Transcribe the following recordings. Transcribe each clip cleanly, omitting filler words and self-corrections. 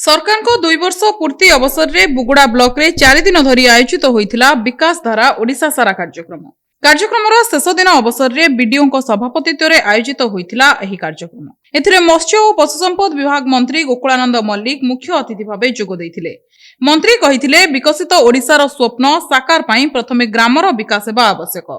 सरकार को 2 वर्ष पूर्ति अवसर में बुगुड़ा ब्लॉक रे 4 दिन धरी आयोजित होइथिला विकास धारा ओडिशा सारा कार्यक्रम शेष दिन अवसर में बीडीओ सभापतित्व में आयोजित होइथिला एही कार्यक्रम एथिरे मत्स्य और पशु संपद विभाग मंत्री गोकुलानंद मल्लिक मुख्य अतिथि भाव जोग देइथिले। मंत्री कहिथिले विकसित ओडिशार स्वप्न साकार पई प्रथमे ग्रामर विकास हेबा आवश्यक।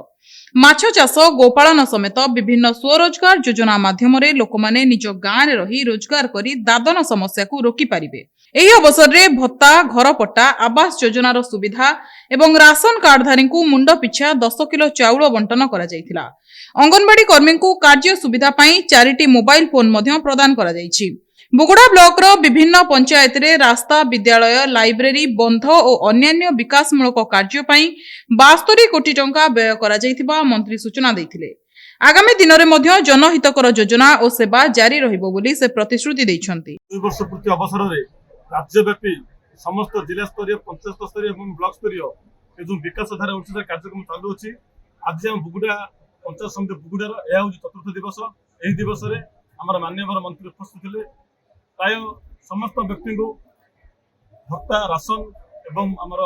माछ चाष गोपालन समेत विभिन्न स्वरोजगार योजना माध्यम लोकमाने निज गाँव में रही रोजगार करी दादन समस्या को रोकी पारिबे। एही अवसर में भत्ता घर पट्टा आवास योजनार सुविधा एवं राशन कार्डधारी को मुंड पिछा 10 किलो चाउल बंटन करा जायतिला। अंगनवाड़ी कर्मी को कार्य सुविधा पाई 4टी मोबाइल फोन मध्य प्रदान करा जायछि। बुगुड़ा ब्लॉक रो विभिन्न पंचायत रे रास्ता विद्यालय लाइब्रेरी बंध और अन्यान्य विकासमूलक कार्य पाई 72 कोटी टंका व्यय करा जायतिबा मंत्री सूचना दैथिले। आगामी दिन में मध्य जनहितकर योजना और सेवा जारी रहिबो बोली से प्रतिश्रुति दैछन्ति। 2 वर्ष पूर्ति अवसर में राज्यव्यापी समस्त जिला स्तरीय पंचायत स्तरीय और ब्लॉक स्तरीय जो विकास धारा उचित कार्यक्रम चालू अछि। आज हम बुगुड़ा पंचायत समिति बुगुड़ार यह हूँ चतुर्थ दिवस। यही दिवस में आम माननीय मंत्री उपस्थित थे। प्राय समस्त व्यक्ति को भत्ता राशन एवं आमर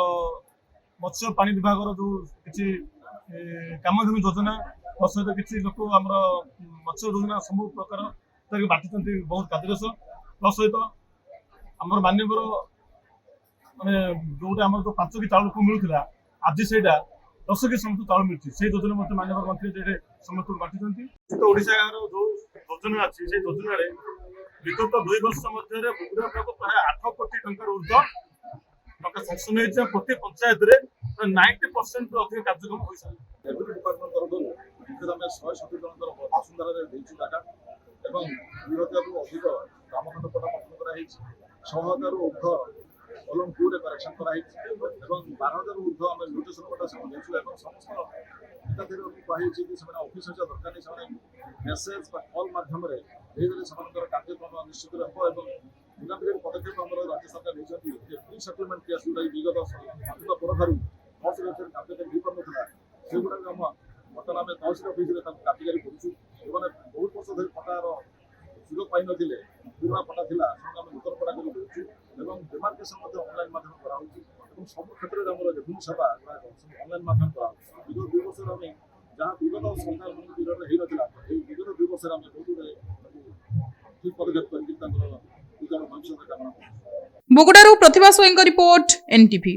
मत्स्य पानी विभाग जो किसी कामधेनु योजना सहित किसी लोक आम मत्स्य योजना सब प्रकार बांटी बहुत कार्यरत सहित आम माननीय माने जोटा आम जो 5 कि चाउल को मिलूला आज से 10 कि समस्त चाउल मिलती से योजना मत माननीय मंत्री समस्त बांटी। ओडिशा जो योजना अच्छी से योजना विगत 2 वर्ष मध्य बुगुड़ा ब्लॉक प्राय 8 कोटी टंकार ऊर्ध टका संशोधन होती प्रति पंचायत 90% अधिक कार्यक्रम हो सारे डिपार्टमेंट तरफ आम 170 जन वसुंधरा जागा और 2000 अधिक ग्रामखंड पटा गठन कर 6,000 ऊर्ध कलम 2 रे करेक्शन कर 12,000 ऊर्ध आम म्यूटेशन पटा सब समस्त ऑफिस दरकार नहीं मेसेज कल माध्यम कार्यक्रम निश्चित रहा पदक्षेप राज्य सरकार प्री सेटलमेंट केस जो विगत पर तहसिल कार्यकारी हो पारा से गुड़ा बर्तमान आम तहसिल अफिस कार्यकारी करूँ। बहुत वर्ष धरी पटार सुजोग पाई नथिले पुराना पटा थिला आम नूतन पटा कर डिमार्केशन ऑनलाइन माध्यम कर सब क्षेत्र में आम रेवेन्यू सेवा ऑनलाइन माध्यम कर विगत 2 वर्ष आम जहाँ विगत सरकार हो ना विगत 2 वर्ष आम बहुत ठीक पदक्षेप कर बुगुड़ारू प्रतिभा स्वयं रिपोर्ट एनटीवी।